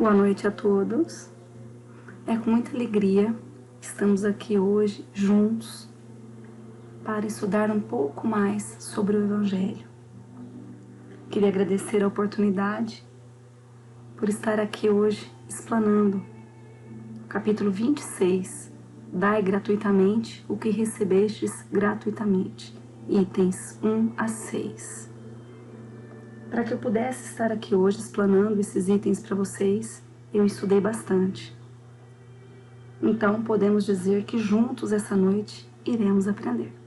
Boa noite a todos. É com muita alegria que estamos aqui hoje juntos para estudar um pouco mais sobre o Evangelho. Queria agradecer a oportunidade por estar aqui hoje explanando o capítulo 26, Dai gratuitamente o que recebestes gratuitamente, itens 1 a 6. Para que eu pudesse estar aqui hoje explanando esses itens para vocês, eu estudei bastante. Então, podemos dizer que juntos essa noite iremos aprender,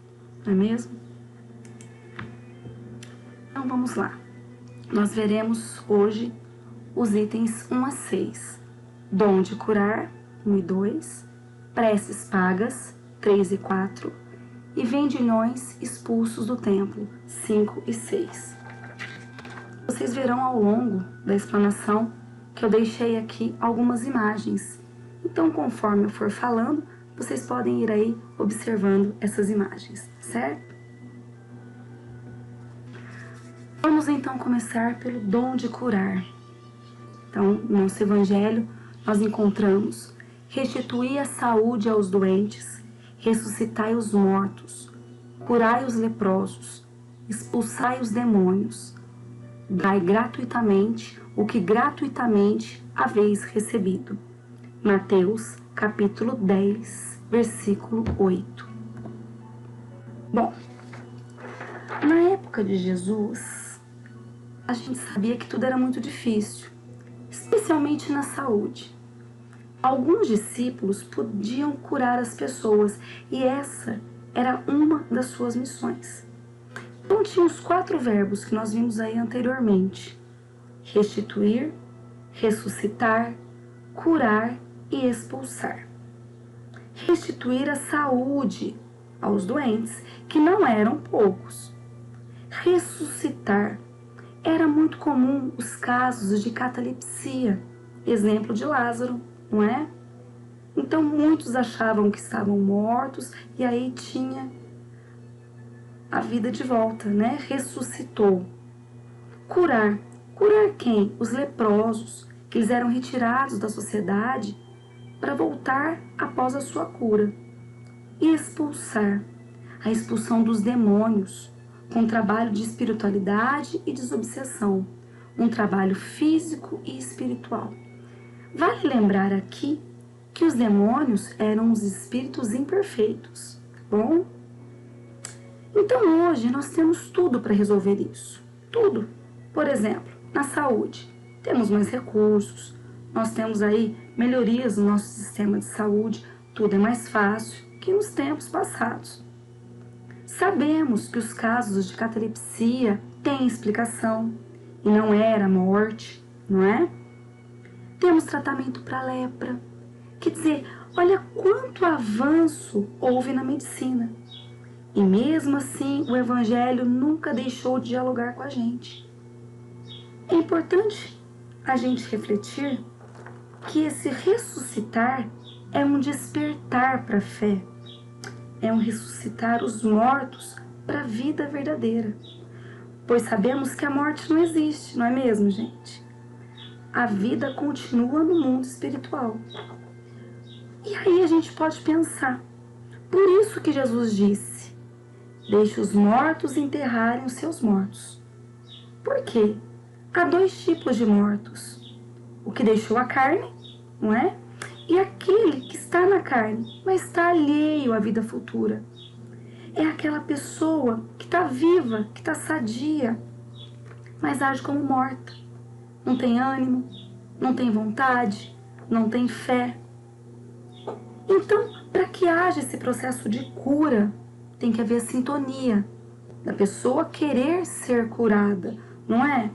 não é mesmo? Então, vamos lá. Nós veremos hoje os itens 1 a 6. Dom de curar, 1 e 2. Preces pagas, 3 e 4. E vendilhões expulsos do templo, 5 e 6. Vocês verão ao longo da explanação que eu deixei aqui algumas imagens. Então, conforme eu for falando, vocês podem ir aí observando essas imagens, certo? Vamos então começar pelo dom de curar. Então, no nosso evangelho, nós encontramos: restituí a saúde aos doentes, ressuscitai os mortos, curai os leprosos, expulsai os demônios, dai gratuitamente o que gratuitamente haveis recebido. Mateus, capítulo 10, versículo 8. Bom, na época de Jesus, a gente sabia que tudo era muito difícil, especialmente na saúde. Alguns discípulos podiam curar as pessoas e essa era uma das suas missões. Então, tinha os 4 verbos que nós vimos aí anteriormente: restituir, ressuscitar, curar e expulsar. Restituir a saúde aos doentes, que não eram poucos. Ressuscitar. Era muito comum os casos de catalepsia, exemplo de Lázaro, não é? Então, muitos achavam que estavam mortos e aí tinha a vida de volta, né? Ressuscitou. Curar. Curar quem? Os leprosos, que eles eram retirados da sociedade para voltar após a sua cura. E expulsar. A expulsão dos demônios, com um trabalho de espiritualidade e desobsessão. Um trabalho físico e espiritual. Vale lembrar aqui que os demônios eram os espíritos imperfeitos, tá bom? Então hoje nós temos tudo para resolver isso, tudo. Por exemplo, na saúde, temos mais recursos, nós temos aí melhorias no nosso sistema de saúde, tudo é mais fácil que nos tempos passados. Sabemos que os casos de catalepsia têm explicação e não era morte, não é? Temos tratamento para lepra, quer dizer, olha quanto avanço houve na medicina. E mesmo assim, o Evangelho nunca deixou de dialogar com a gente. É importante a gente refletir que esse ressuscitar é um despertar para a fé. É um ressuscitar os mortos para a vida verdadeira. Pois sabemos que a morte não existe, não é mesmo, gente? A vida continua no mundo espiritual. E aí a gente pode pensar, por isso que Jesus disse: deixe os mortos enterrarem os seus mortos. Por quê? Há 2 tipos de mortos: o que deixou a carne, não é? E aquele que está na carne, mas está alheio à vida futura. É aquela pessoa que está viva, que está sadia, mas age como morta. Não tem ânimo, não tem vontade, não tem fé. Então, para que haja esse processo de cura, tem que haver sintonia da pessoa querer ser curada, não é?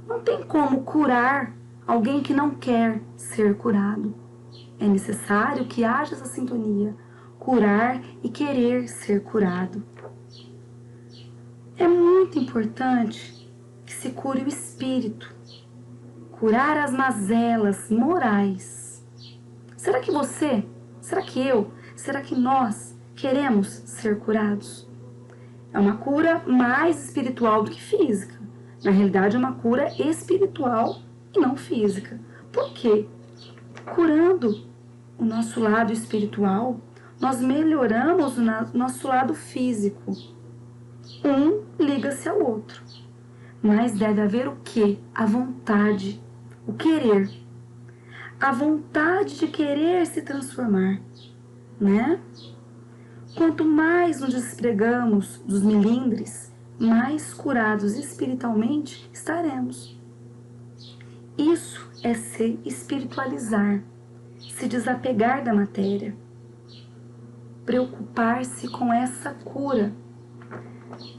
Não tem como curar alguém que não quer ser curado. É necessário que haja essa sintonia, curar e querer ser curado. É muito importante que se cure o espírito, curar as mazelas morais. Será que você, será que eu, será que nós queremos ser curados? É uma cura mais espiritual do que física. Na realidade, é uma cura espiritual e não física. Por quê? Curando o nosso lado espiritual, nós melhoramos o nosso lado físico. Um liga-se ao outro. Mas deve haver o quê? A vontade, o querer. A vontade de querer se transformar, né? Quanto mais nos despregamos dos melindres, mais curados espiritualmente estaremos. Isso é se espiritualizar, se desapegar da matéria, preocupar-se com essa cura.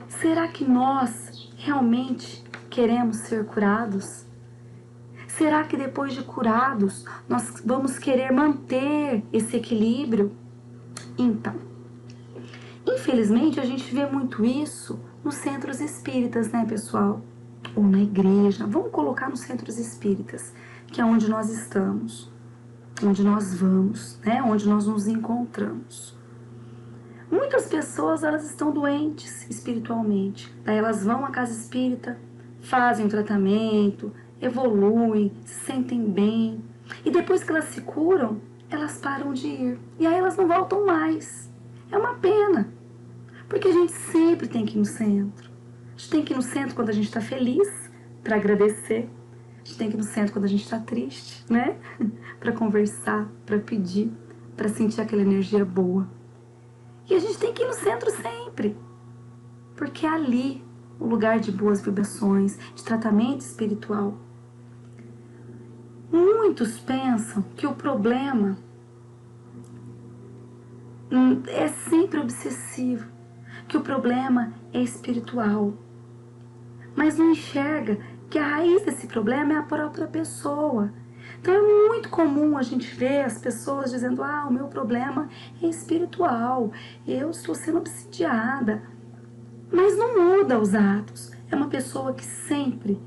Será que nós realmente queremos ser curados? Será que depois de curados nós vamos querer manter esse equilíbrio? Então, infelizmente a gente vê muito isso nos centros espíritas, né, pessoal? Ou na igreja. Vamos colocar nos centros espíritas, que é onde nós estamos, onde nós vamos, né? Onde nós nos encontramos. Muitas pessoas, elas estão doentes espiritualmente. Daí elas vão à casa espírita, fazem o tratamento, evoluem, se sentem bem. E depois que elas se curam, elas param de ir. E aí elas não voltam mais. É uma pena. Porque a gente sempre tem que ir no centro. A gente tem que ir no centro quando a gente está feliz, para agradecer. A gente tem que ir no centro quando a gente está triste, né? Para conversar, para pedir, para sentir aquela energia boa. E a gente tem que ir no centro sempre. Porque é ali o lugar de boas vibrações, de tratamento espiritual. Muitos pensam que o problema é sempre obsessivo, que o problema é espiritual. Mas não enxerga que a raiz desse problema é a própria pessoa. Então é muito comum a gente ver as pessoas dizendo: ah, o meu problema é espiritual, eu estou sendo obsidiada. Mas não muda os atos. É uma pessoa que sempre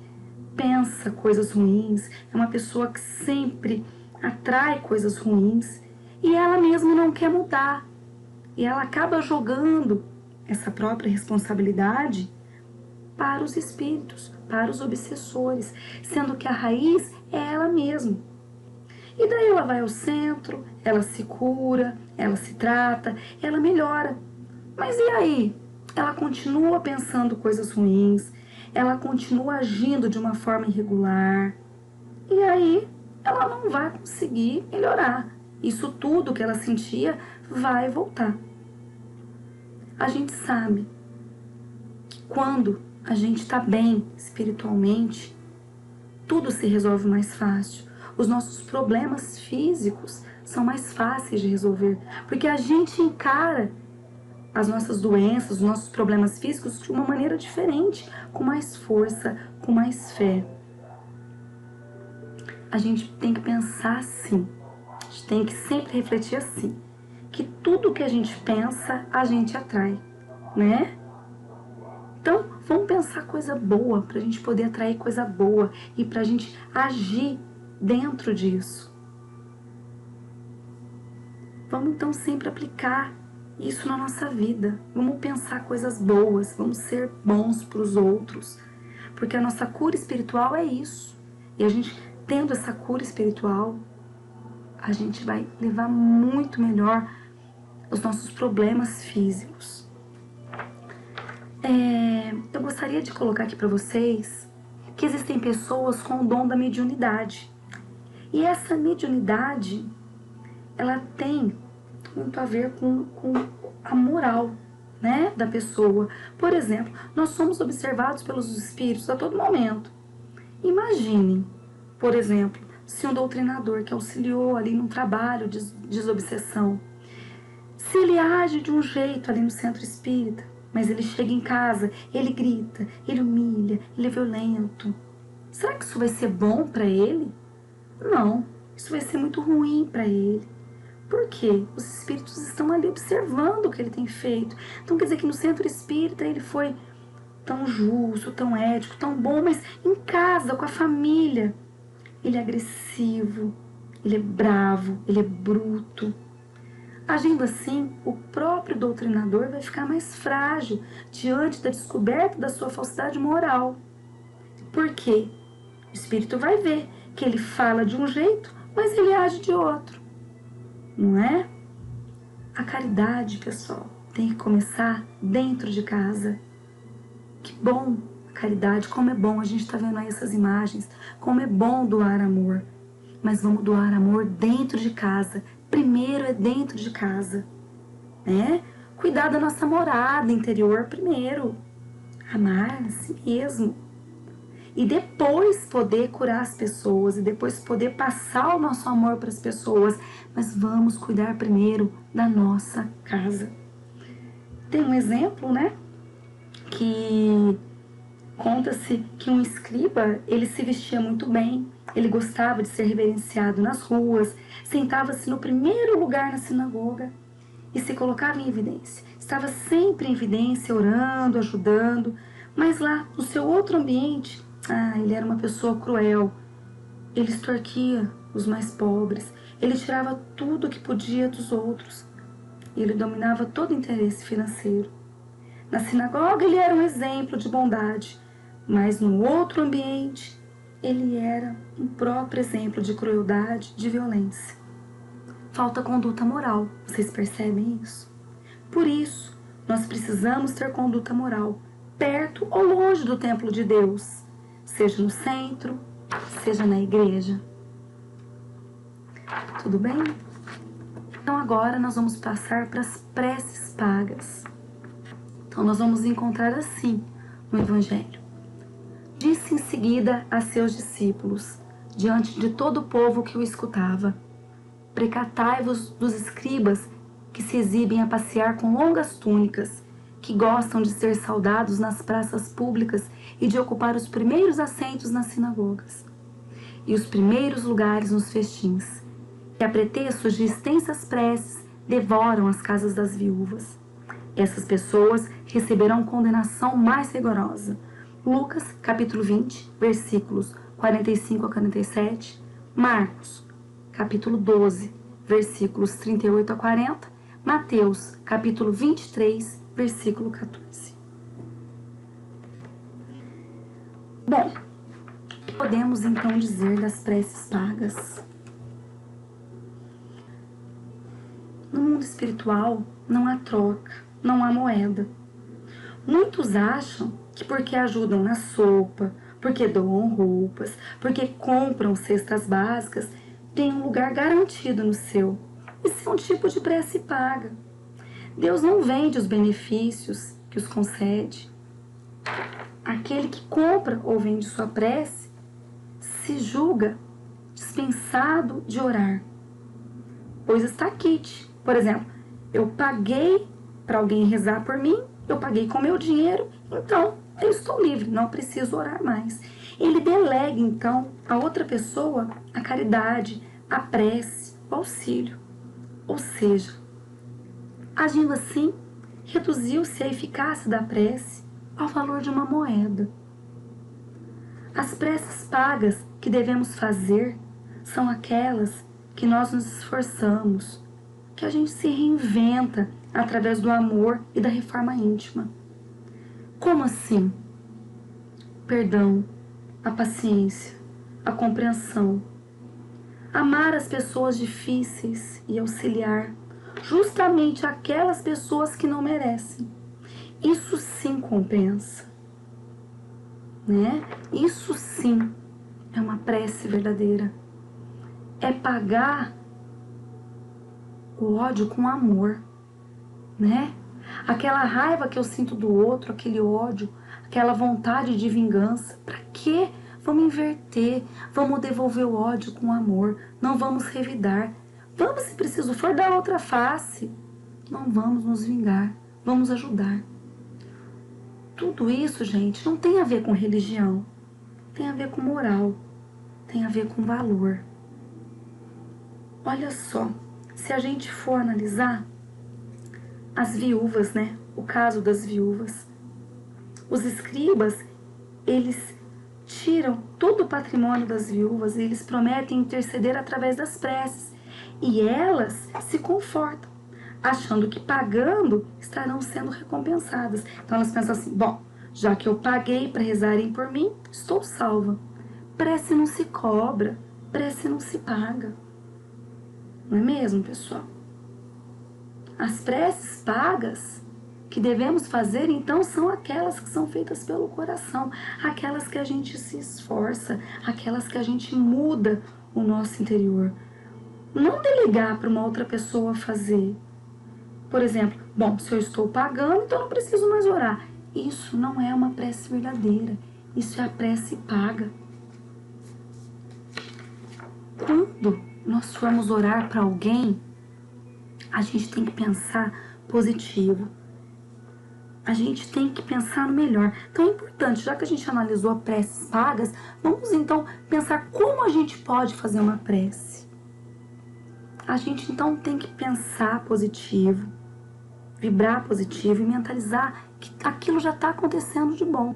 pensa coisas ruins, é uma pessoa que sempre atrai coisas ruins e ela mesma não quer mudar. E ela acaba jogando essa própria responsabilidade para os espíritos, para os obsessores, sendo que a raiz é ela mesma. E daí ela vai ao centro, ela se cura, ela se trata, ela melhora. Mas e aí? Ela continua pensando coisas ruins, ela continua agindo de uma forma irregular, e aí ela não vai conseguir melhorar. Isso tudo que ela sentia vai voltar. A gente sabe que quando a gente está bem espiritualmente, tudo se resolve mais fácil. Os nossos problemas físicos são mais fáceis de resolver, porque a gente encara as nossas doenças, os nossos problemas físicos de uma maneira diferente, com mais força, com mais fé. A gente tem que pensar assim, a gente tem que sempre refletir assim, que tudo que a gente pensa, a gente atrai, né? Então, vamos pensar coisa boa, para a gente poder atrair coisa boa e para a gente agir dentro disso. Vamos então sempre aplicar isso na nossa vida. Vamos pensar coisas boas, vamos ser bons para os outros, porque a nossa cura espiritual é isso. E a gente, tendo essa cura espiritual, a gente vai levar muito melhor os nossos problemas físicos. Eu gostaria de colocar aqui para vocês que existem pessoas com o dom da mediunidade. E essa mediunidade, ela tem muito a ver com a moral, né, da pessoa. Por exemplo, nós somos observados pelos espíritos a todo momento. Imaginem, por exemplo, se um doutrinador que auxiliou ali num trabalho de desobsessão, se ele age de um jeito ali no centro espírita, mas ele chega em casa, ele grita, ele humilha, ele é violento, será que isso vai ser bom para ele? Não, isso vai ser muito ruim para ele. Por quê? Os espíritos estão ali observando o que ele tem feito. Então quer dizer que no centro espírita ele foi tão justo, tão ético, tão bom, mas em casa, com a família, ele é agressivo, ele é bravo, ele é bruto. Agindo assim, o próprio doutrinador vai ficar mais frágil diante da descoberta da sua falsidade moral. Por quê? O espírito vai ver que ele fala de um jeito, mas ele age de outro, não é? A caridade, pessoal, tem que começar dentro de casa. Que bom a caridade, como é bom, a gente está vendo aí essas imagens, como é bom doar amor. Mas vamos doar amor dentro de casa. Primeiro é dentro de casa, né? Cuidar da nossa morada interior primeiro. Amar a si mesmo. E depois poder curar as pessoas, e depois poder passar o nosso amor para as pessoas. Mas vamos cuidar primeiro da nossa casa. Tem um exemplo, né? Que conta-se que um escriba, ele se vestia muito bem, ele gostava de ser reverenciado nas ruas, sentava-se no primeiro lugar na sinagoga e se colocava em evidência. Estava sempre em evidência, orando, ajudando, mas lá, no seu outro ambiente, ele era uma pessoa cruel. Ele extorquia os mais pobres, ele tirava tudo que podia dos outros e ele dominava todo o interesse financeiro. Na sinagoga ele era um exemplo de bondade, mas no outro ambiente ele era um próprio exemplo de crueldade, de violência. Falta conduta moral, vocês percebem isso? Por isso, nós precisamos ter conduta moral, perto ou longe do templo de Deus, seja no centro, seja na igreja. Tudo bem? Então agora nós vamos passar para as preces pagas. Então nós vamos encontrar assim no Evangelho. Disse em seguida a seus discípulos, diante de todo o povo que o escutava: precatai-vos dos escribas que se exibem a passear com longas túnicas, que gostam de ser saudados nas praças públicas e de ocupar os primeiros assentos nas sinagogas e os primeiros lugares nos festins, que a pretextos de extensas preces devoram as casas das viúvas. Essas pessoas receberão condenação mais rigorosa. Lucas, capítulo 20, versículos 45 a 47. Marcos, capítulo 12, versículos 38 a 40. Mateus, capítulo 23, versículo 14. Bom, o que podemos então dizer das preces pagas? No mundo espiritual não há troca, não há moeda. Muitos acham que porque ajudam na sopa, porque doam roupas, porque compram cestas básicas, tem um lugar garantido no céu. Isso é um tipo de prece paga. Deus não vende os benefícios que os concede. Aquele que compra ou vende sua prece se julga dispensado de orar, pois está quite. Por exemplo, eu paguei para alguém rezar por mim, eu paguei com meu dinheiro, então eu estou livre, não preciso orar mais. Ele delega, então, a outra pessoa a caridade, a prece, o auxílio. Ou seja, agindo assim, reduziu-se a eficácia da prece ao valor de uma moeda. As preces pagas que devemos fazer são aquelas que nós nos esforçamos, que a gente se reinventa através do amor e da reforma íntima. Como assim? Perdão, a paciência, a compreensão, amar as pessoas difíceis e auxiliar justamente aquelas pessoas que não merecem. Isso sim compensa, né? Isso sim é uma prece verdadeira. É pagar o ódio com amor, né? Aquela raiva que eu sinto do outro, aquele ódio, aquela vontade de vingança, para quê? Vamos inverter, vamos devolver o ódio com amor, não vamos revidar. Vamos, se preciso for, dar outra face. Não vamos nos vingar, vamos ajudar. Tudo isso, gente, não tem a ver com religião, tem a ver com moral, tem a ver com valor. Olha só, se a gente for analisar as viúvas, né? O caso das viúvas. Os escribas, eles tiram todo o patrimônio das viúvas e eles prometem interceder através das preces. E elas se confortam, achando que pagando estarão sendo recompensadas. Então elas pensam assim, bom, já que eu paguei para rezarem por mim, estou salva. Prece não se cobra, prece não se paga. Não é mesmo, pessoal? As preces pagas que devemos fazer, então, são aquelas que são feitas pelo coração, aquelas que a gente se esforça, aquelas que a gente muda o nosso interior. Não delegar para uma outra pessoa fazer. Por exemplo, bom, se eu estou pagando, então não preciso mais orar. Isso não é uma prece verdadeira. Isso é a prece paga. Quando nós formos orar para alguém, a gente tem que pensar positivo. A gente tem que pensar no melhor. Então é importante, já que a gente analisou preces pagas, vamos então pensar como a gente pode fazer uma prece. A gente então tem que pensar positivo, vibrar positivo e mentalizar que aquilo já está acontecendo de bom.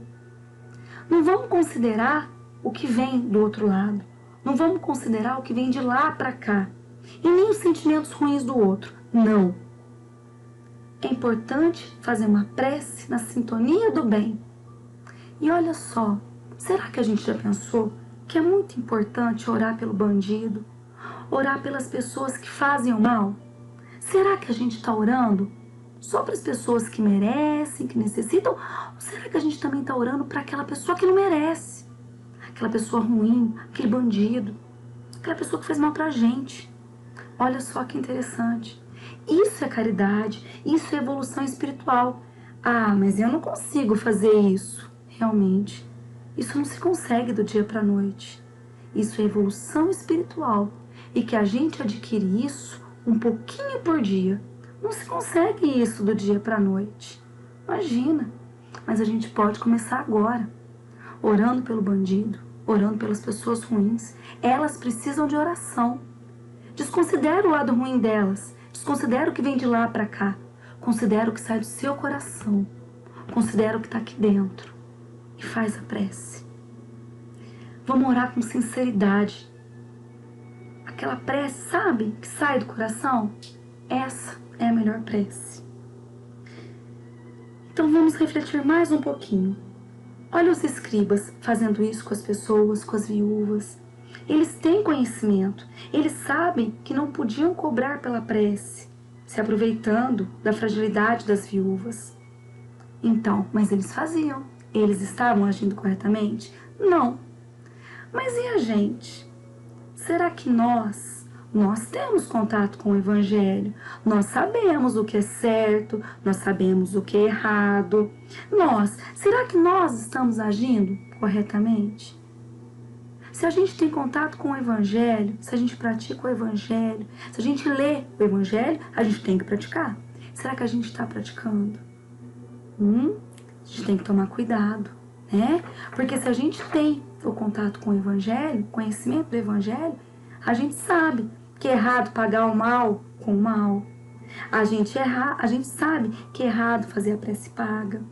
Não vamos considerar o que vem do outro lado. Não vamos considerar o que vem de lá para cá. E nem os sentimentos ruins do outro. Não. É importante fazer uma prece na sintonia do bem. E olha só, será que a gente já pensou que é muito importante orar pelo bandido? Orar pelas pessoas que fazem o mal? Será que a gente está orando só para as pessoas que merecem, que necessitam? Ou será que a gente também está orando para aquela pessoa que não merece? Aquela pessoa ruim, aquele bandido, aquela pessoa que fez mal para a gente. Olha só que interessante. Isso é caridade, isso é evolução espiritual. Ah, mas eu não consigo fazer isso. Realmente, isso não se consegue do dia para a noite. Isso é evolução espiritual. E que a gente adquire isso um pouquinho por dia. Não se consegue isso do dia para a noite. Imagina. Mas a gente pode começar agora. Orando pelo bandido, orando pelas pessoas ruins. Elas precisam de oração. Desconsidera o lado ruim delas. Desconsidera o que vem de lá para cá. Considera o que sai do seu coração. Considera o que está aqui dentro. E faz a prece. Vamos orar com sinceridade. Aquela prece, sabe, que sai do coração? Essa é a melhor prece. Então vamos refletir mais um pouquinho. Olha os escribas fazendo isso com as pessoas, com as viúvas. Eles têm conhecimento. Eles sabem que não podiam cobrar pela prece, se aproveitando da fragilidade das viúvas. Então, mas eles faziam. Eles estavam agindo corretamente? Não. Mas e a gente? Será que nós temos contato com o Evangelho? Nós sabemos o que é certo, nós sabemos o que é errado. Será que nós estamos agindo corretamente? Se a gente tem contato com o Evangelho, se a gente pratica o Evangelho, se a gente lê o Evangelho, a gente tem que praticar. Será que a gente está praticando? A gente tem que tomar cuidado, né? Porque se a gente tem o contato com o Evangelho, conhecimento do Evangelho, a gente sabe que é errado pagar o mal com o mal. A gente sabe que é errado fazer a prece paga,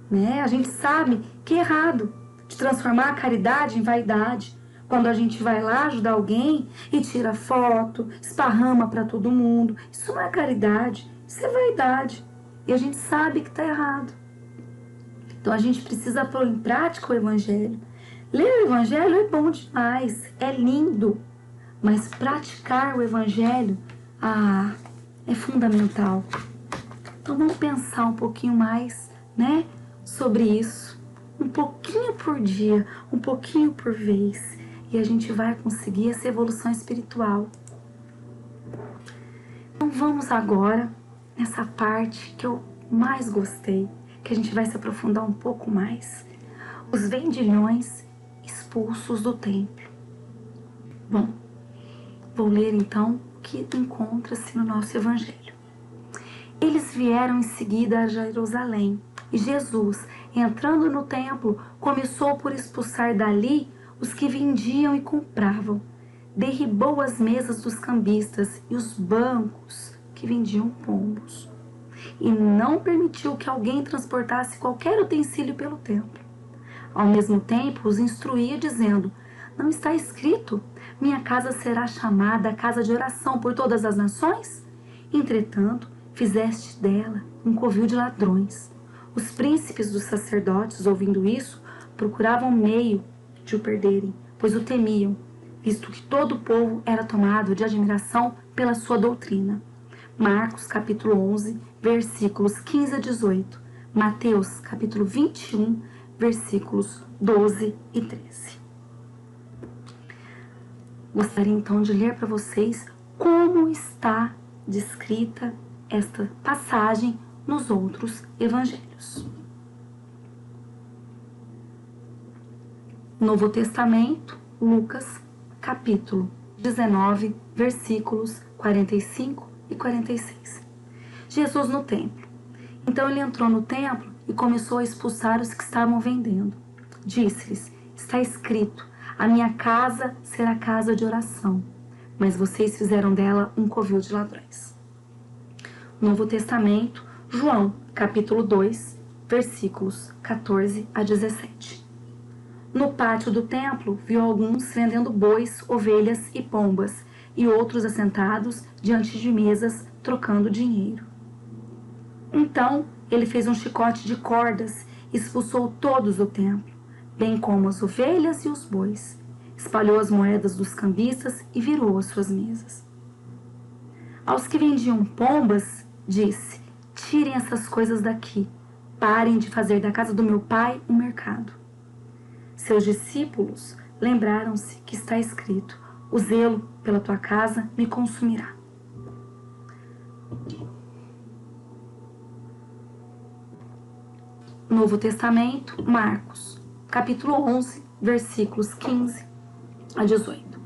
né? A gente sabe que é errado de transformar a caridade em vaidade. Quando a gente vai lá ajudar alguém e tira foto, esparrama para todo mundo. Isso não é caridade, isso é vaidade. E a gente sabe que está errado. Então a gente precisa pôr em prática o Evangelho. Ler o Evangelho é bom demais, é lindo. Mas praticar o Evangelho, é fundamental. Então vamos pensar um pouquinho mais, né, sobre isso. Um pouquinho por dia, um pouquinho por vez. E a gente vai conseguir essa evolução espiritual. Então vamos agora nessa parte que eu mais gostei, que a gente vai se aprofundar um pouco mais. Os vendilhões expulsos do templo. Bom, vou ler então o que encontra-se no nosso Evangelho. Eles vieram em seguida a Jerusalém, e Jesus, entrando no templo, começou por expulsar dali os que vendiam e compravam. Derribou as mesas dos cambistas e os bancos que vendiam pombos. E não permitiu que alguém transportasse qualquer utensílio pelo templo. Ao mesmo tempo, os instruía, dizendo: não está escrito, minha casa será chamada casa de oração por todas as nações? Entretanto, fizeste dela um covil de ladrões. Os príncipes dos sacerdotes, ouvindo isso, procuravam meio de o perderem, pois o temiam, visto que todo o povo era tomado de admiração pela sua doutrina. Marcos, capítulo 11, versículos 15 a 18. Mateus, capítulo 21, versículos 12 e 13. Gostaria então de ler para vocês como está descrita esta passagem nos outros evangelhos. Novo Testamento, Lucas, capítulo 19, versículos 45 e 46. Jesus no templo. Então ele entrou no templo e começou a expulsar os que estavam vendendo. Disse-lhes: está escrito, a minha casa será casa de oração, mas vocês fizeram dela um covil de ladrões. Novo Testamento, João, capítulo 2, versículos 14 a 17. No pátio do templo, viu alguns vendendo bois, ovelhas e pombas, e outros assentados diante de mesas, trocando dinheiro. Então, ele fez um chicote de cordas e expulsou todos do templo, bem como as ovelhas e os bois. Espalhou as moedas dos cambistas e virou as suas mesas. Aos que vendiam pombas, disse: tirem essas coisas daqui, parem de fazer da casa do meu pai um mercado. Seus discípulos lembraram-se que está escrito: o zelo pela tua casa me consumirá. Novo Testamento, Marcos, capítulo 11, versículos 15 a 18.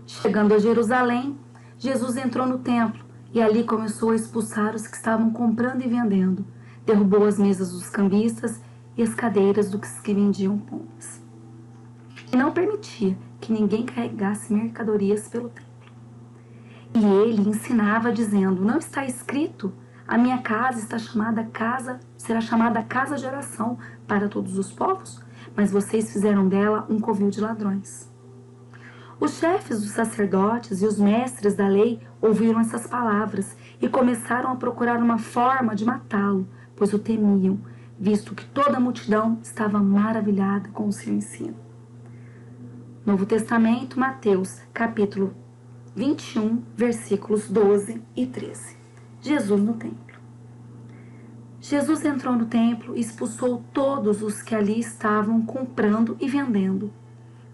Chegando a Jerusalém, Jesus entrou no templo e ali começou a expulsar os que estavam comprando e vendendo. Derrubou as mesas dos cambistas e as cadeiras dos que vendiam pombas. E não permitia que ninguém carregasse mercadorias pelo templo. E ele ensinava dizendo: não está escrito, a minha casa será chamada casa de oração para todos os povos, mas vocês fizeram dela um covil de ladrões. Os chefes dos sacerdotes e os mestres da lei ouviram essas palavras e começaram a procurar uma forma de matá-lo, pois o temiam, visto que toda a multidão estava maravilhada com o seu ensino. Novo Testamento, Mateus, capítulo 21, versículos 12 e 13. Jesus no templo. Jesus entrou no templo e expulsou todos os que ali estavam comprando e vendendo.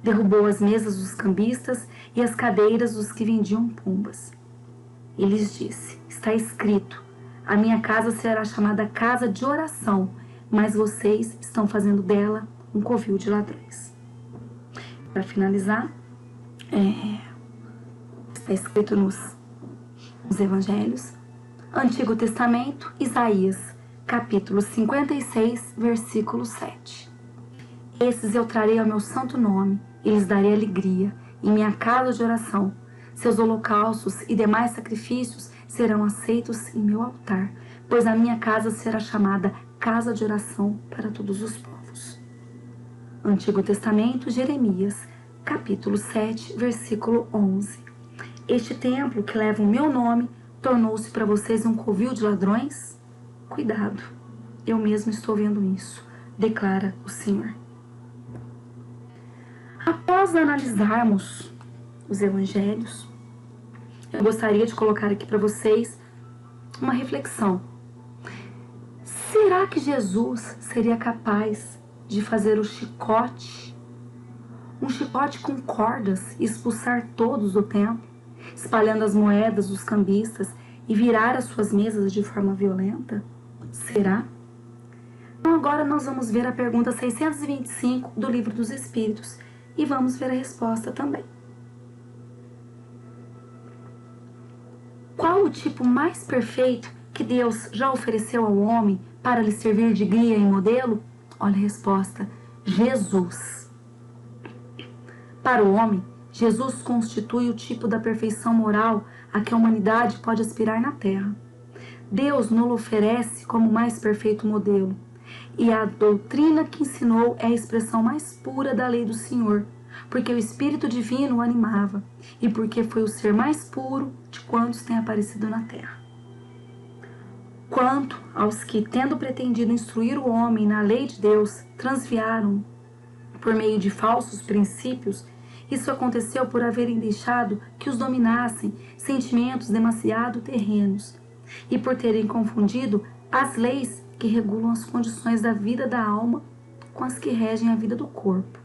Derrubou as mesas dos cambistas e as cadeiras dos que vendiam pombas. E lhes disse: está escrito, a minha casa será chamada casa de oração, mas vocês estão fazendo dela um covil de ladrões. Para finalizar, está escrito nos evangelhos, Antigo Testamento, Isaías, capítulo 56, versículo 7. Esses eu trarei ao meu santo nome, e lhes darei alegria, em minha casa de oração. Seus holocaustos e demais sacrifícios serão aceitos em meu altar, pois a minha casa será chamada casa de oração para todos os povos. Antigo Testamento, Jeremias, capítulo 7, versículo 11. Este templo que leva o meu nome tornou-se para vocês um covil de ladrões? Cuidado, eu mesmo estou vendo isso, declara o Senhor. Após analisarmos os evangelhos, eu gostaria de colocar aqui para vocês uma reflexão. Será que Jesus seria capaz de fazer um chicote com cordas e expulsar todos do templo, espalhando as moedas dos cambistas e virar as suas mesas de forma violenta? Será? Então agora nós vamos ver a pergunta 625 do Livro dos Espíritos e vamos ver a resposta também. Qual o tipo mais perfeito que Deus já ofereceu ao homem para lhe servir de guia e modelo? Olha a resposta: Jesus. Para o homem, Jesus constitui o tipo da perfeição moral a que a humanidade pode aspirar na Terra. Deus nos oferece como o mais perfeito modelo, e a doutrina que ensinou é a expressão mais pura da lei do Senhor, porque o Espírito Divino o animava, e porque foi o ser mais puro de quantos têm aparecido na Terra. Quanto aos que, tendo pretendido instruir o homem na lei de Deus, transviaram por meio de falsos princípios, isso aconteceu por haverem deixado que os dominassem sentimentos demasiado terrenos e por terem confundido as leis que regulam as condições da vida da alma com as que regem a vida do corpo.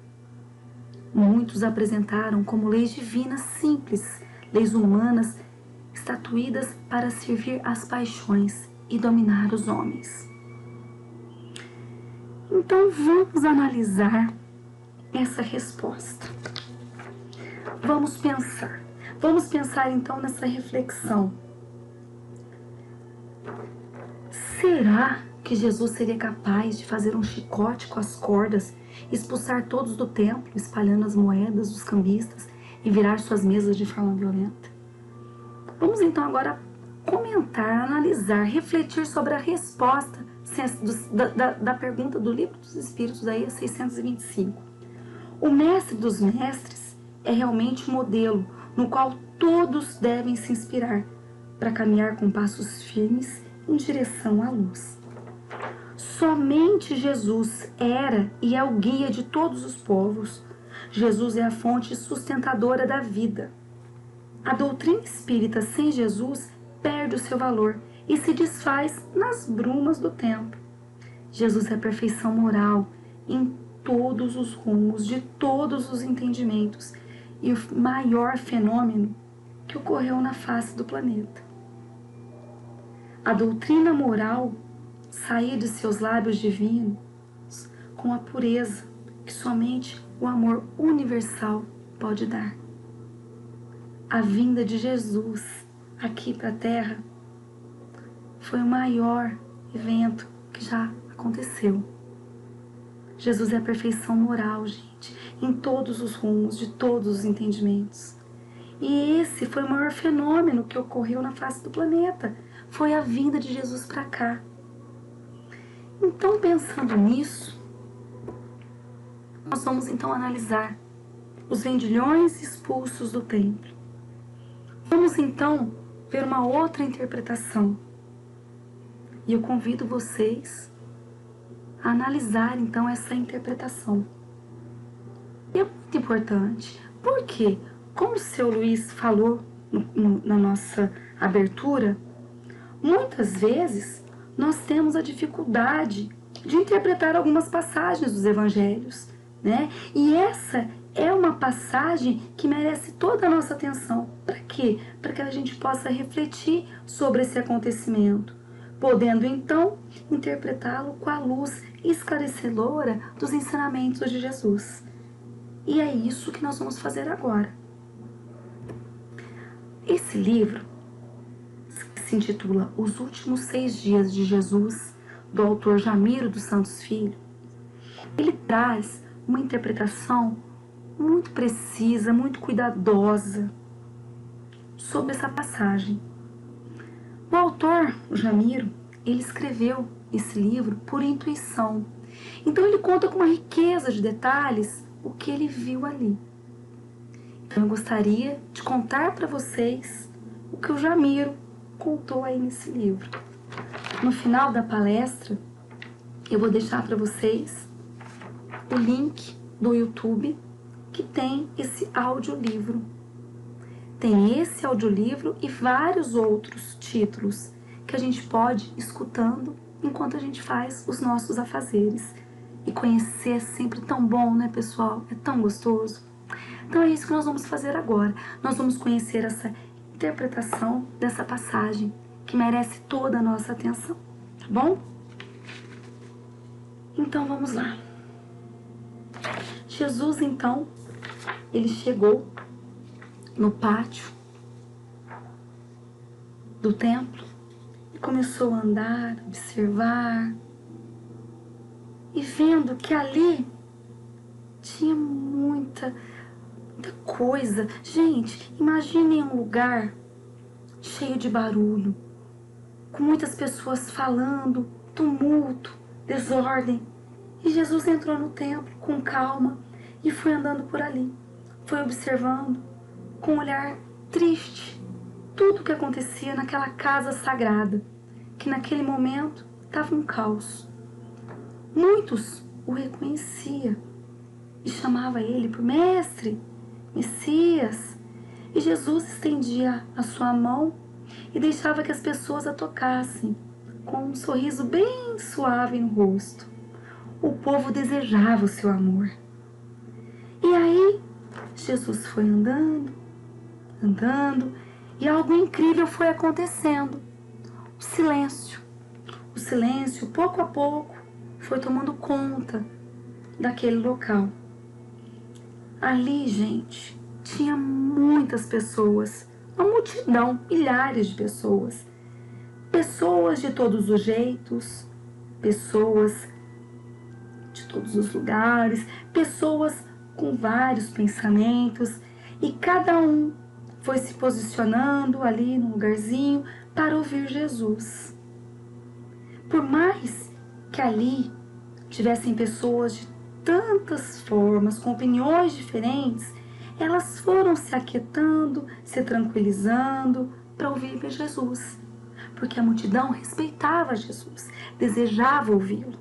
Muitos apresentaram como leis divinas simples, leis humanas estatuídas para servir às paixões e dominar os homens. Então vamos analisar essa resposta. Vamos pensar então nessa reflexão. Será que Jesus seria capaz de fazer um chicote com as cordas, expulsar todos do templo, espalhando as moedas dos cambistas e virar suas mesas de forma violenta? Vamos então agora comentar, analisar, refletir sobre a resposta da pergunta do Livro dos Espíritos, aí 625. O mestre dos mestres é realmente um modelo no qual todos devem se inspirar para caminhar com passos firmes em direção à luz. Somente Jesus era e é o guia de todos os povos. Jesus é a fonte sustentadora da vida. A doutrina espírita sem Jesus perde o seu valor e se desfaz nas brumas do tempo. Jesus é a perfeição moral em todos os rumos, de todos os entendimentos e o maior fenômeno que ocorreu na face do planeta. A doutrina moral saía de seus lábios divinos com a pureza que somente o amor universal pode dar. A vinda de Jesus aqui para a Terra foi o maior evento que já aconteceu. Jesus é a perfeição moral, gente, em todos os rumos, de todos os entendimentos. E esse foi o maior fenômeno que ocorreu na face do planeta. Foi a vinda de Jesus para cá. Então, pensando nisso, nós vamos então analisar os vendilhões expulsos do templo. Vamos então ver uma outra interpretação. E eu convido vocês a analisar então essa interpretação. E é muito importante, porque, como o seu Luiz falou na nossa abertura, muitas vezes nós temos a dificuldade de interpretar algumas passagens dos evangelhos, né? E essa é uma passagem que merece toda a nossa atenção. Para quê? Para que a gente possa refletir sobre esse acontecimento, podendo então interpretá-lo com a luz esclarecedora dos ensinamentos de Jesus. E é isso que nós vamos fazer agora. Esse livro se intitula Os Últimos 6 Dias de Jesus, do autor Jamiro dos Santos Filho. Ele traz uma interpretação muito precisa, muito cuidadosa sobre essa passagem. O autor, o Jamiro, ele escreveu esse livro por intuição. Então ele conta com uma riqueza de detalhes o que ele viu ali. Então eu gostaria de contar para vocês o que o Jamiro contou aí nesse livro. No final da palestra, eu vou deixar para vocês o link do YouTube que tem esse audiolivro. Tem esse audiolivro e vários outros títulos que a gente pode ir escutando enquanto a gente faz os nossos afazeres. E conhecer é sempre tão bom, né, pessoal? É tão gostoso. Então é isso que nós vamos fazer agora. Nós vamos conhecer essa interpretação dessa passagem que merece toda a nossa atenção, tá bom? Então vamos lá. Jesus, então, ele chegou no pátio do templo e começou a andar, observar, e vendo que ali tinha muita coisa. Gente, imaginem um lugar cheio de barulho, com muitas pessoas falando, tumulto, desordem. E Jesus entrou no templo com calma e foi andando por ali. Foi observando com um olhar triste tudo o que acontecia naquela casa sagrada, que naquele momento estava um caos. Muitos o reconheciam, e chamava ele por mestre, Messias. E Jesus estendia a sua mão e deixava que as pessoas a tocassem, com um sorriso bem suave no rosto. O povo desejava o seu amor. E aí, Jesus foi andando, e algo incrível foi acontecendo. O silêncio, pouco a pouco, foi tomando conta daquele local. Ali, gente, tinha muitas pessoas, uma multidão, milhares de pessoas. Pessoas de todos os jeitos, pessoas de todos os lugares, pessoas com vários pensamentos, e cada um foi se posicionando ali no lugarzinho para ouvir Jesus. Por mais que ali tivessem pessoas de tantas formas, com opiniões diferentes, elas foram se aquietando, se tranquilizando para ouvir Jesus, porque a multidão respeitava Jesus, desejava ouvi-lo.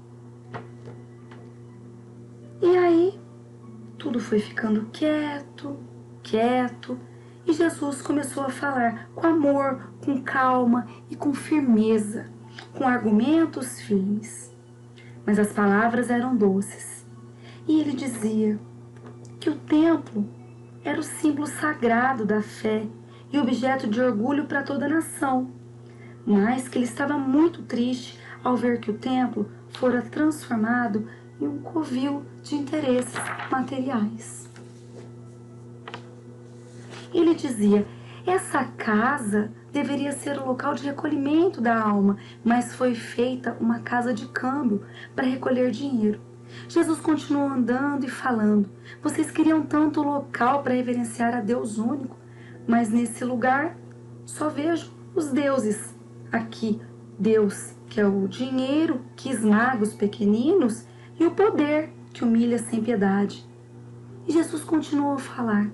E aí, tudo foi ficando quieto, e Jesus começou a falar com amor, com calma e com firmeza, com argumentos firmes. Mas as palavras eram doces. E ele dizia que o templo era o símbolo sagrado da fé e objeto de orgulho para toda a nação, mas que ele estava muito triste ao ver que o templo fora transformado em um covil de interesses materiais. Ele dizia: essa casa deveria ser o local de recolhimento da alma, mas foi feita uma casa de câmbio para recolher dinheiro. Jesus continuou andando e falando: vocês queriam tanto local para reverenciar a Deus único, mas nesse lugar só vejo os deuses. Aqui, Deus, que é o dinheiro que esmaga os pequeninos, e o poder que humilha sem piedade. E Jesus continuou a falar: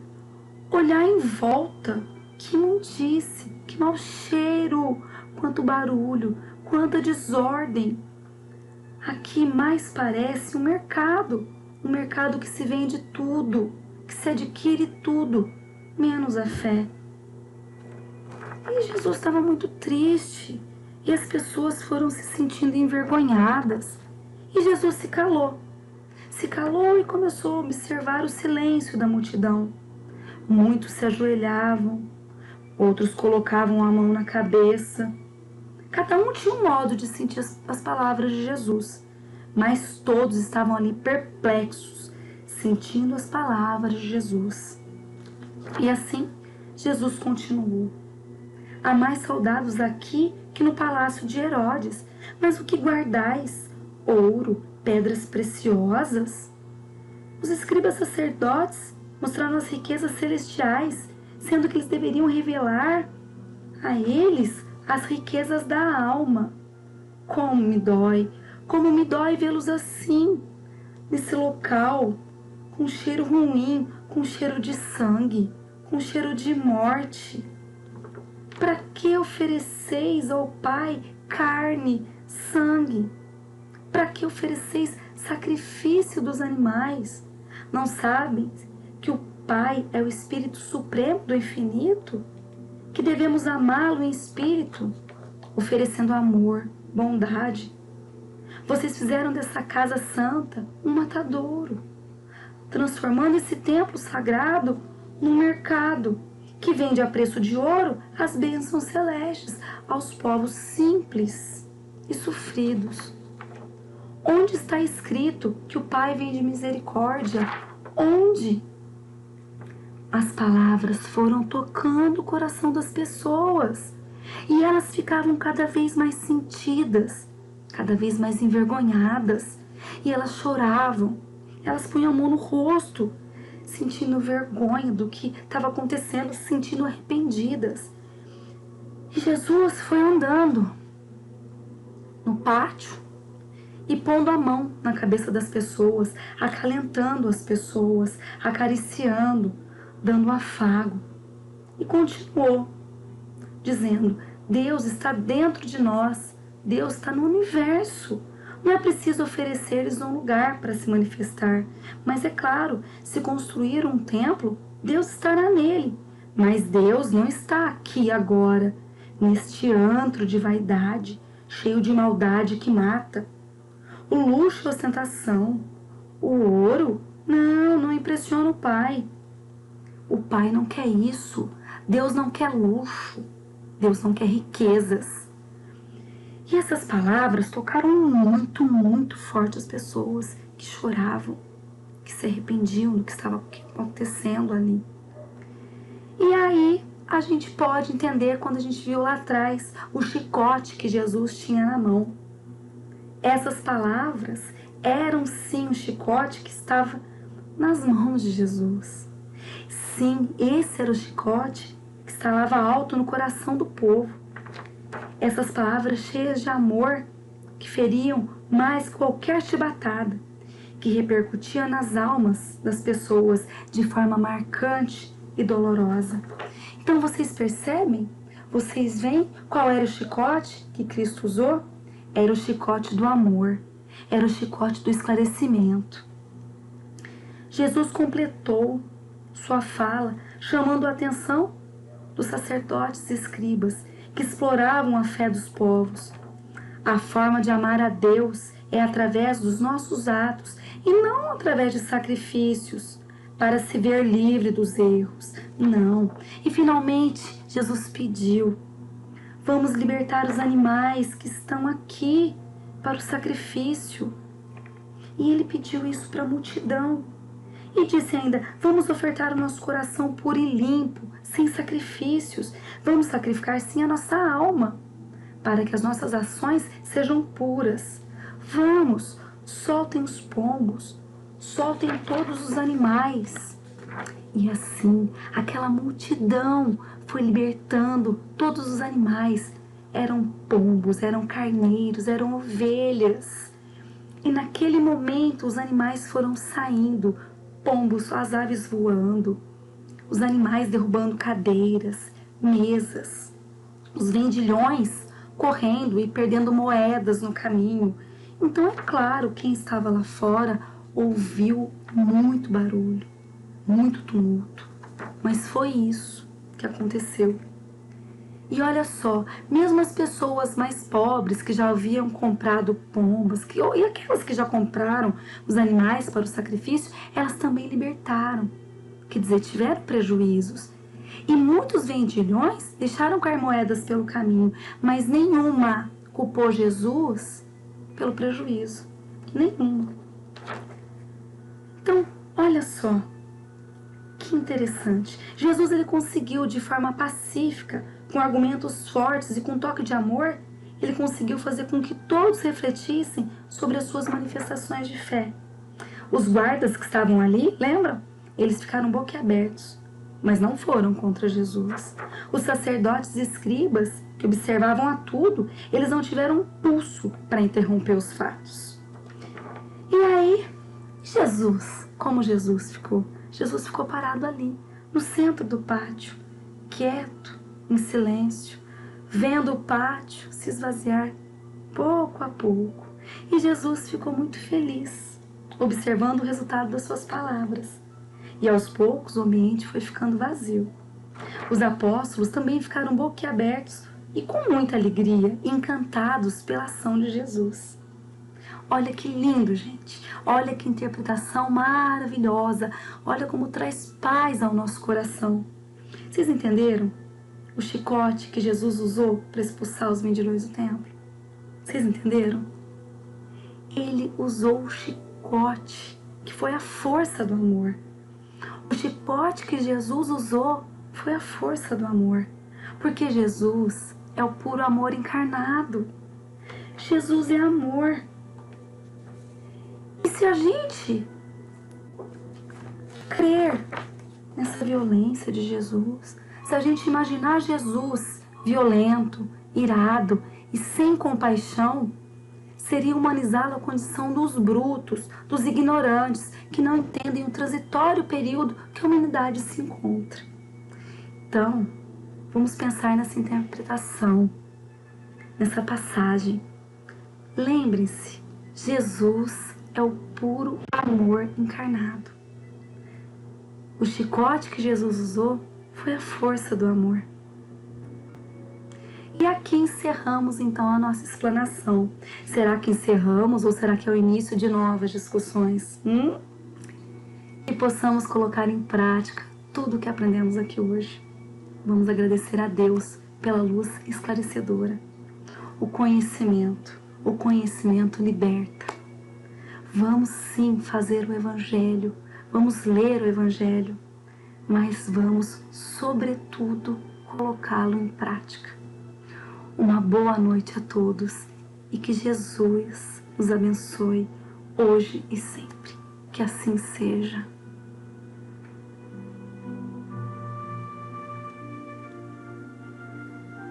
olhar em volta, que imundice, que mau cheiro, quanto barulho, quanta desordem. Aqui mais parece um mercado que se vende tudo, que se adquire tudo, menos a fé. E Jesus estava muito triste, e as pessoas foram se sentindo envergonhadas. E Jesus se calou e começou a observar o silêncio da multidão. Muitos se ajoelhavam, outros colocavam a mão na cabeça. Cada um tinha um modo de sentir as palavras de Jesus, mas todos estavam ali perplexos, sentindo as palavras de Jesus. E assim, Jesus continuou: há mais soldados aqui que no palácio de Herodes, mas o que guardais? Ouro, pedras preciosas? Os escribas sacerdotes mostraram as riquezas celestiais, sendo que eles deveriam revelar a eles as riquezas da alma. Como me dói vê-los assim, nesse local, com cheiro ruim, com cheiro de sangue, com cheiro de morte. Para que ofereceis ao Pai carne, sangue? Para que ofereceis sacrifício dos animais? Não sabem que o Pai é o Espírito Supremo do Infinito? Que devemos amá-lo em espírito, oferecendo amor, bondade. Vocês fizeram dessa casa santa um matadouro, transformando esse templo sagrado num mercado que vende a preço de ouro as bênçãos celestes aos povos simples e sofridos. Onde está escrito que o Pai vende misericórdia? Onde? As palavras foram tocando o coração das pessoas e elas ficavam cada vez mais sentidas, cada vez mais envergonhadas, e elas choravam, elas punham a mão no rosto, sentindo vergonha do que estava acontecendo, se sentindo arrependidas. E Jesus foi andando no pátio e pondo a mão na cabeça das pessoas, acalentando as pessoas, acariciando, dando um afago. E continuou dizendo: Deus está dentro de nós, Deus está no universo. Não é preciso oferecer-lhes um lugar para se manifestar. Mas é claro, se construir um templo, Deus estará nele. Mas Deus não está aqui agora, neste antro de vaidade, cheio de maldade que mata. O luxo e a ostentação, o ouro, não impressiona o Pai. O Pai não quer isso. Deus não quer luxo. Deus não quer riquezas. E essas palavras tocaram muito forte as pessoas que choravam, que se arrependiam do que estava acontecendo ali. E aí a gente pode entender quando a gente viu lá atrás o chicote que Jesus tinha na mão. Essas palavras eram sim o chicote que estava nas mãos de Jesus. Sim, esse era o chicote que estava alto no coração do povo. Essas palavras cheias de amor que feriam mais qualquer chibatada, que repercutiam nas almas das pessoas de forma marcante e dolorosa. Então vocês percebem? Vocês veem qual era o chicote que Cristo usou? Era o chicote do amor, era o chicote do esclarecimento. Jesus completou sua fala chamando a atenção dos sacerdotes e escribas que exploravam a fé dos povos. A forma de amar a Deus é através dos nossos atos e não através de sacrifícios para se ver livre dos erros. Não. E finalmente Jesus pediu: vamos libertar os animais que estão aqui para o sacrifício. E ele pediu isso para a multidão. E disse ainda: vamos ofertar o nosso coração puro e limpo, sem sacrifícios. Vamos sacrificar sim a nossa alma, para que as nossas ações sejam puras. Vamos, soltem os pombos, soltem todos os animais. E assim, aquela multidão foi libertando todos os animais. Eram pombos, eram carneiros, eram ovelhas. E naquele momento os animais foram saindo, pombos, as aves voando, os animais derrubando cadeiras, mesas, os vendilhões correndo e perdendo moedas no caminho. Então é claro, quem estava lá fora ouviu muito barulho, muito tumulto, mas foi isso que aconteceu. E olha só, mesmo as pessoas mais pobres que já haviam comprado pombas, e aquelas que já compraram os animais para o sacrifício, elas também libertaram, quer dizer, tiveram prejuízos. E muitos vendilhões deixaram cair moedas pelo caminho, mas nenhuma culpou Jesus pelo prejuízo. Nenhuma. Então, olha só, que interessante. Jesus ele conseguiu de forma pacífica, com argumentos fortes e com toque de amor, ele conseguiu fazer com que todos refletissem sobre as suas manifestações de fé. Os guardas que estavam ali, lembram? Eles ficaram boquiabertos, mas não foram contra Jesus. Os sacerdotes e escribas, que observavam a tudo, eles não tiveram um pulso para interromper os fatos. E aí, Jesus, como Jesus ficou? Jesus ficou parado ali, no centro do pátio, quieto, em silêncio, vendo o pátio se esvaziar pouco a pouco. E Jesus ficou muito feliz, observando o resultado das suas palavras. E aos poucos o ambiente foi ficando vazio. Os apóstolos também ficaram boquiabertos e com muita alegria, encantados pela ação de Jesus. Olha que lindo, gente. Olha que interpretação maravilhosa. Olha como traz paz ao nosso coração. Vocês entenderam o chicote que Jesus usou para expulsar os vendilhões do templo? Vocês entenderam? Ele usou o chicote, que foi a força do amor. O chicote que Jesus usou foi a força do amor. Porque Jesus é o puro amor encarnado. Jesus é amor. E se a gente crer nessa violência de Jesus, se a gente imaginar Jesus violento, irado e sem compaixão, seria humanizá-lo a condição dos brutos, dos ignorantes, que não entendem o transitório período que a humanidade se encontra. Então, vamos pensar nessa interpretação, nessa passagem. Lembrem-se, Jesus é o puro amor encarnado. O chicote que Jesus usou foi a força do amor. E aqui encerramos então a nossa explanação. Será que encerramos ou será que é o início de novas discussões? E possamos colocar em prática tudo o que aprendemos aqui hoje. Vamos agradecer a Deus pela luz esclarecedora. O conhecimento liberta. Vamos sim fazer o Evangelho, vamos ler o Evangelho, mas vamos, sobretudo, colocá-lo em prática. Uma boa noite a todos e que Jesus nos abençoe hoje e sempre. Que assim seja.